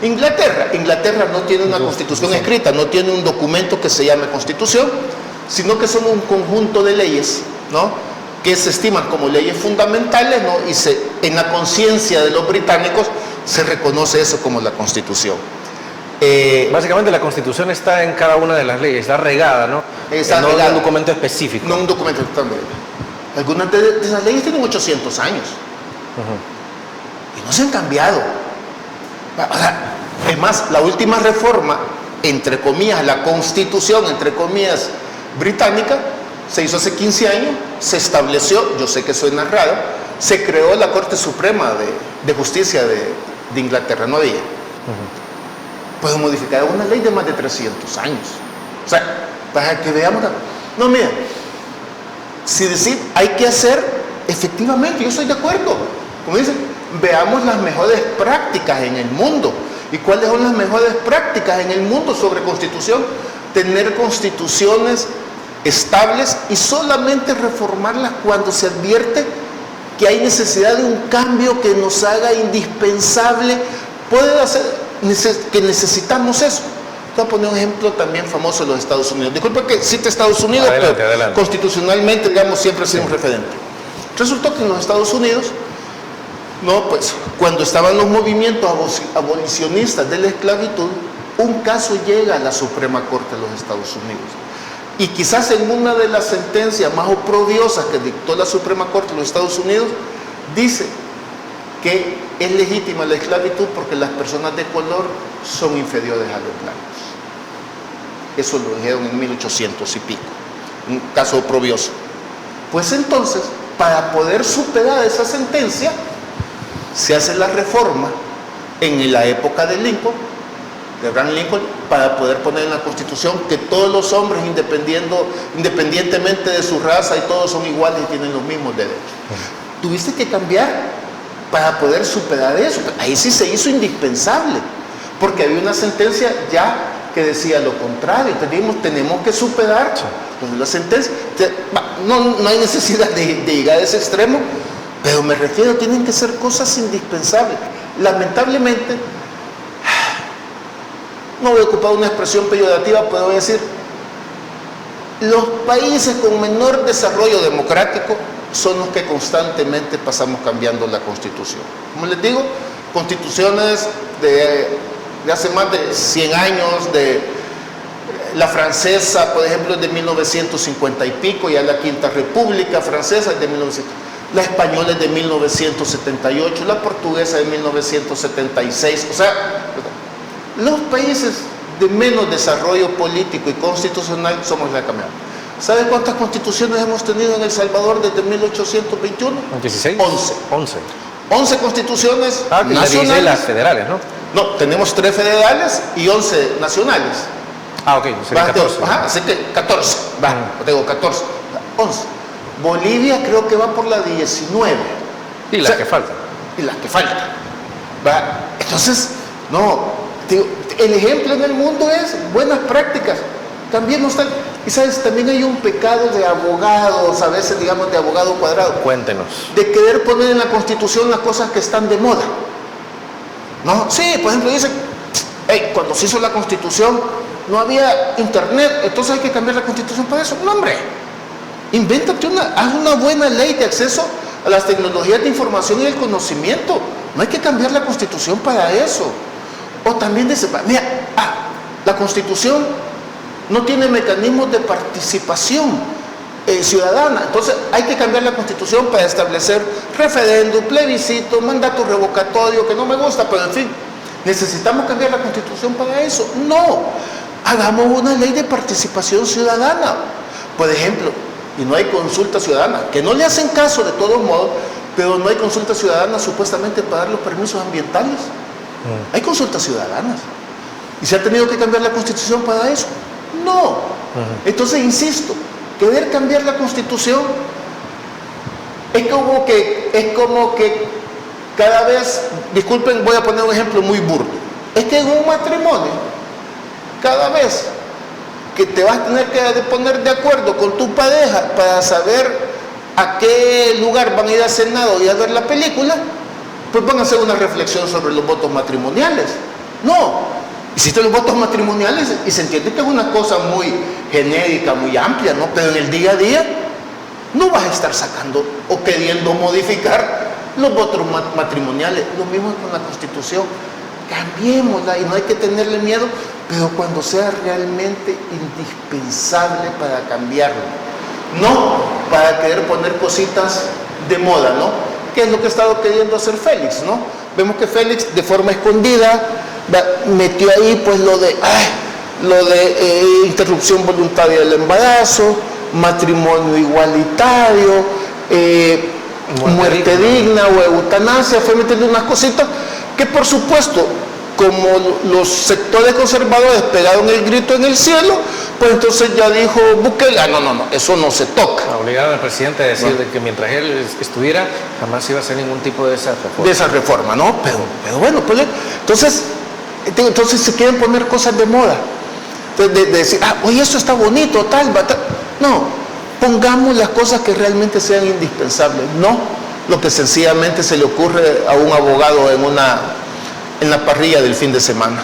Inglaterra. Inglaterra no tiene una constitución escrita, no tiene un documento que se llame constitución, sino que son un conjunto de leyes, ¿no?, que se estiman como leyes fundamentales, ¿no?, y en la conciencia de los británicos se reconoce eso como la constitución. Básicamente la constitución está en cada una de las leyes, está regada, ¿no? Está no regada. un documento específico. No un documento también. Algunas de esas leyes tienen 800 años. Y no se han cambiado. Es más, la última reforma, entre comillas, la constitución, entre comillas, británica, se hizo hace 15 años, se estableció, yo sé que suena raro, se creó la Corte Suprema de Justicia de Inglaterra, no había. Pueden modificar una ley de más de 300 años. O sea, para que veamos. No, mira, si decir hay que hacer, efectivamente, yo estoy de acuerdo. Como dicen, veamos las mejores prácticas en el mundo. ¿Y cuáles son las mejores prácticas en el mundo sobre constitución? Tener constituciones estables y solamente reformarlas cuando se advierte que hay necesidad de un cambio que nos haga indispensable. Puede hacer que necesitamos eso. Voy a poner un ejemplo también famoso de los Estados Unidos. Disculpa que cite Estados Unidos, adelante. Constitucionalmente, digamos, siempre ha sido un referente. Resultó que en los Estados Unidos, no, pues, cuando estaban los movimientos abolicionistas de la esclavitud, un caso llega a la Suprema Corte de los Estados Unidos. Y quizás en una de las sentencias más oprobiosas que dictó la Suprema Corte de los Estados Unidos, dice que es legítima la esclavitud porque las personas de color son inferiores a los blancos. Eso lo dijeron en 1800 y pico, un caso oprobioso. Pues entonces, para poder superar esa sentencia, se hace la reforma en la época de Lincoln, de Abraham Lincoln, para poder poner en la Constitución que todos los hombres, independientemente de su raza, y todos son iguales y tienen los mismos derechos. Tuviste que cambiar para poder superar eso. Ahí sí se hizo indispensable, porque había una sentencia ya que decía lo contrario. Tenemos que superar la sentencia. No hay necesidad de llegar a ese extremo, pero me refiero, tienen que ser cosas indispensables. Lamentablemente, no voy a ocupar una expresión peyorativa, pero voy a decir, los países con menor desarrollo democrático son los que constantemente pasamos cambiando la Constitución. Como les digo, constituciones de hace más de 100 años, de la francesa, por ejemplo, es de 1950 y pico, ya la Quinta República Francesa es de 1900, la española es de 1978, la portuguesa de 1976, o sea, los países de menos desarrollo político y constitucional somos la cambiada. ¿Sabe cuántas constituciones hemos tenido en El Salvador desde 1821? 16. 11 constituciones nacionales. Las federales, ¿no? No, tenemos 3 federales y 11 nacionales. Ah, ok, sería 14. Ajá, así que 14. Tengo 14. 11. Bolivia creo que va por la 19. Y las que faltan. Y las que faltan. Entonces, no. El ejemplo en el mundo es buenas prácticas. También no están. Y sabes, también hay un pecado de abogados, a veces digamos de abogado cuadrado. Cuéntenos. De querer poner en la Constitución las cosas que están de moda. ¿No? Sí, por ejemplo, dicen, cuando se hizo la Constitución no había internet, entonces hay que cambiar la Constitución para eso. No, hombre. Invéntate haz una buena ley de acceso a las tecnologías de información y el conocimiento. No hay que cambiar la Constitución para eso. O también dice, mira, la Constitución no tiene mecanismos de participación ciudadana. Entonces hay que cambiar la Constitución para establecer referéndum, plebiscito, mandato revocatorio, que no me gusta, pero en fin, necesitamos cambiar la Constitución para eso. No, hagamos una ley de participación ciudadana. Por ejemplo, y no hay consulta ciudadana, que no le hacen caso de todos modos, pero no hay consulta ciudadana supuestamente para dar los permisos ambientales. Hay consultas ciudadanas. ¿Y se ha tenido que cambiar la Constitución para eso? No. Entonces, insisto, querer cambiar la Constitución es como que cada vez, disculpen, voy a poner un ejemplo muy burdo, es que en un matrimonio, cada vez que te vas a tener que poner de acuerdo con tu pareja para saber a qué lugar van a ir a cenar o ir a ver la película, pues van a hacer una reflexión sobre los votos matrimoniales. No, hiciste los votos matrimoniales y se entiende que es una cosa muy genérica, muy amplia, ¿no? Pero en el día a día no vas a estar sacando o queriendo modificar los votos matrimoniales. Lo mismo con la Constitución. Cambiémosla y no hay que tenerle miedo, pero cuando sea realmente indispensable para cambiarlo. No para querer poner cositas de moda, ¿no? ¿Qué es lo que ha estado queriendo hacer Félix, no? Vemos que Félix, de forma escondida, metió ahí pues lo de interrupción voluntaria del embarazo, matrimonio igualitario, muerte digna o eutanasia. Fue metiendo unas cositas que, por supuesto, como los sectores conservadores pegaron el grito en el cielo, pues entonces ya dijo Bukele, no, eso no se toca. Obligaron al presidente a decir de que mientras él estuviera, jamás iba a hacer ningún tipo de esa reforma. De esa reforma, ¿no? Pero bueno, pues entonces se quieren poner cosas de moda. De decir, oye, esto está bonito, tal. No, pongamos las cosas que realmente sean indispensables, no lo que sencillamente se le ocurre a un abogado en la parrilla del fin de semana.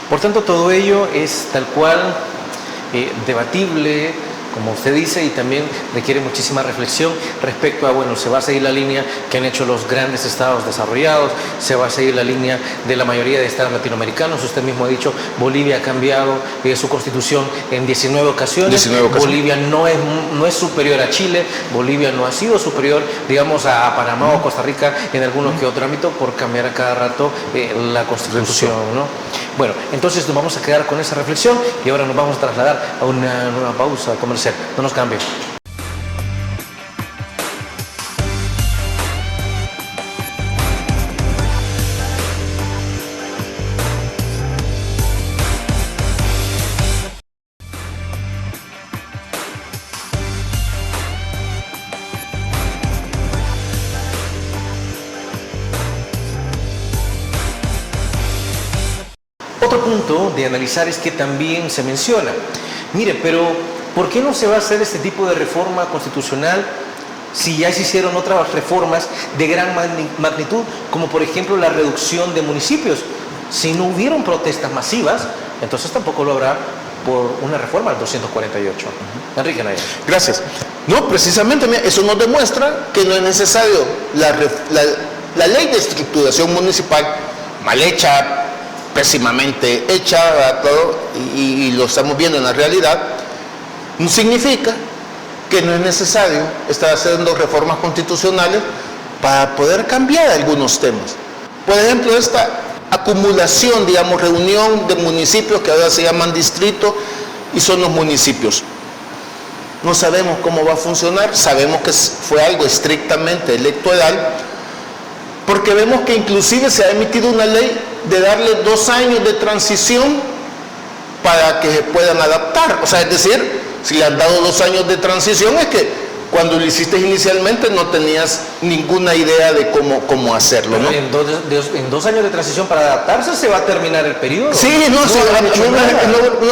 Por tanto, todo ello es tal cual debatible, como usted dice, y también requiere muchísima reflexión respecto a, bueno, se va a seguir la línea que han hecho los grandes estados desarrollados, se va a seguir la línea de la mayoría de estados latinoamericanos. Usted mismo ha dicho, Bolivia ha cambiado su constitución en 19 ocasiones. Bolivia no es superior a Chile, Bolivia no ha sido superior, digamos, a Panamá o Costa Rica en alguno que otro ámbito por cambiar a cada rato la constitución, ¿no? Bueno, entonces nos vamos a quedar con esa reflexión y ahora nos vamos a trasladar a una nueva pausa comercial. No nos cambien. Otro punto de analizar es que también se menciona, mire, pero ¿por qué no se va a hacer este tipo de reforma constitucional si ya se hicieron otras reformas de gran magnitud, como por ejemplo la reducción de municipios? Si no hubieron protestas masivas, entonces tampoco lo habrá por una reforma al 248. Enrique Naya. Gracias. No, precisamente, mira, eso nos demuestra que no es necesario la ley de estructuración municipal mal hecha, pésimamente hecha, todo, y lo estamos viendo en la realidad. No significa que no es necesario estar haciendo reformas constitucionales para poder cambiar algunos temas. Por ejemplo, esta acumulación, digamos, reunión de municipios que ahora se llaman distritos y son los municipios. No sabemos cómo va a funcionar, sabemos que fue algo estrictamente electoral, porque vemos que inclusive se ha emitido una ley de darle 2 años de transición para que se puedan adaptar. O sea, es decir, si le han dado 2 años de transición, es que cuando lo hiciste inicialmente no tenías ninguna idea de cómo hacerlo, ¿no? En 2 años de transición para adaptarse se va a terminar el periodo. Sí, no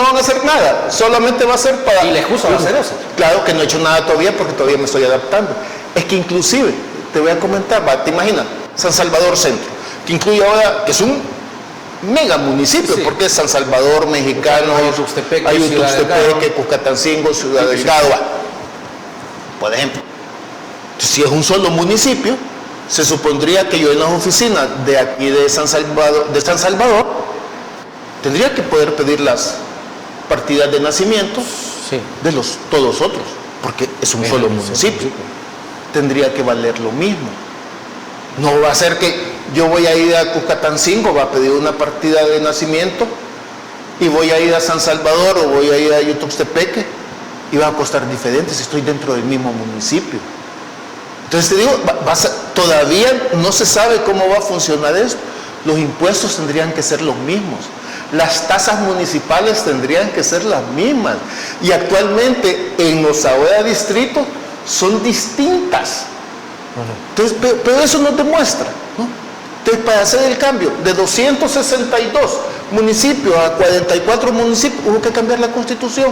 van a hacer nada, solamente va a ser para... ¿Y la excusa va a ser eso? Claro que no he hecho nada todavía porque todavía me estoy adaptando. Es que inclusive, te voy a comentar, te imaginas, San Salvador Centro, que incluye ahora, que es un mega municipio, sí, porque es San Salvador, Mexicano, Ayutuxtepeque, Cuscatancingo, Ciudad Delgado. Por ejemplo, si es un solo municipio, se supondría que yo en las oficinas de aquí de San Salvador, tendría que poder pedir las partidas de nacimiento, sí, de todos otros, porque es un solo municipio. Tendría que valer lo mismo. No va a ser que yo voy a ir a Cuscatancingo, va a pedir una partida de nacimiento, y voy a ir a San Salvador o voy a ir a Ayutuxtepeque, y va a costar diferente si estoy dentro del mismo municipio. Entonces te digo, todavía no se sabe cómo va a funcionar esto. Los impuestos tendrían que ser los mismos, las tasas municipales tendrían que ser las mismas, y actualmente en los ahora distritos son distintas. Entonces, pero eso nos demuestra, ¿no? Entonces, para hacer el cambio de 262 municipios a 44 municipios, hubo que cambiar la Constitución.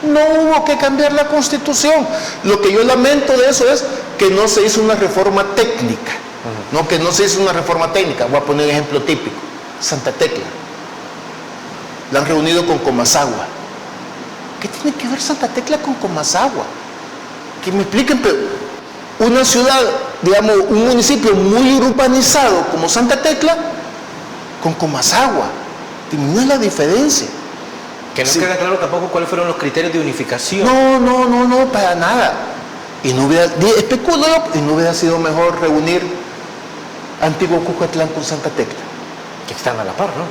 No hubo que cambiar la Constitución. Lo que yo lamento de eso es que no se hizo una reforma técnica. No, que no se hizo una reforma técnica. Voy a poner un ejemplo típico. Santa Tecla. La han reunido con Comasagua. ¿Qué tiene que ver Santa Tecla con Comasagua? Que me expliquen, pero una ciudad, digamos, un municipio muy urbanizado como Santa Tecla, con Comasagua. Disminuye la diferencia. Que no queda claro tampoco cuáles fueron los criterios de unificación. No, para nada. Y no hubiera, especulo, y no hubiera sido mejor reunir Antiguo Cucatlán con Santa Tecla. Que están a la par, ¿no?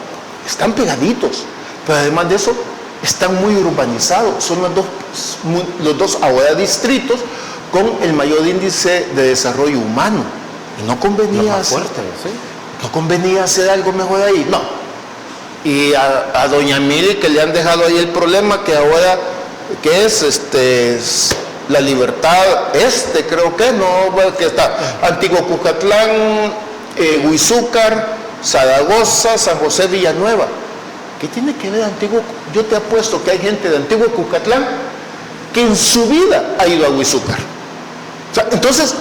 Están pegaditos, pero además de eso, están muy urbanizados. Son los dos ahora distritos con el mayor índice de desarrollo humano. Y no convenía, no convenía hacer algo mejor ahí, no. Y a doña Miri, que le han dejado ahí el problema, que ahora, que es la Libertad creo que no, que está Antiguo Cucatlán, Huizúcar, Zaragoza, San José, Villanueva. ¿Qué tiene que ver Antiguo? Yo te apuesto que hay gente de Antiguo Cucatlán que en su vida ha ido a Huizúcar. O sea, entonces,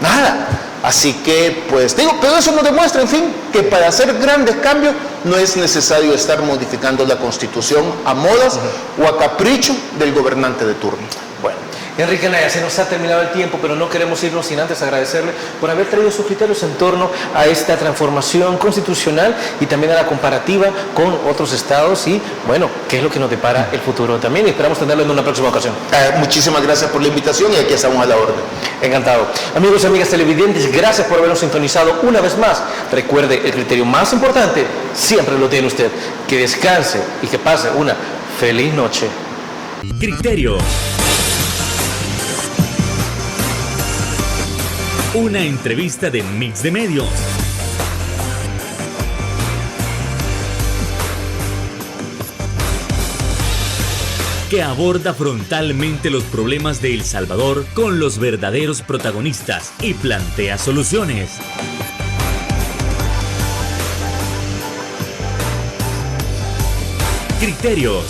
nada. Así que, pues, pero eso nos demuestra, en fin, que para hacer grandes cambios no es necesario estar modificando la Constitución a modas o a capricho del gobernante de turno. Bueno, Enrique Anaya, se nos ha terminado el tiempo, pero no queremos irnos sin antes agradecerle por haber traído sus criterios en torno a esta transformación constitucional y también a la comparativa con otros estados y, bueno, qué es lo que nos depara el futuro también. Y esperamos tenerlo en una próxima ocasión. Muchísimas gracias por la invitación y aquí estamos a la orden. Encantado. Amigos y amigas televidentes, gracias por habernos sintonizado una vez más. Recuerde, el criterio más importante siempre lo tiene usted. Que descanse y que pase una feliz noche. Criterio. Una entrevista de Mix de Medios. Que aborda frontalmente los problemas de El Salvador con los verdaderos protagonistas y plantea soluciones. Criterios.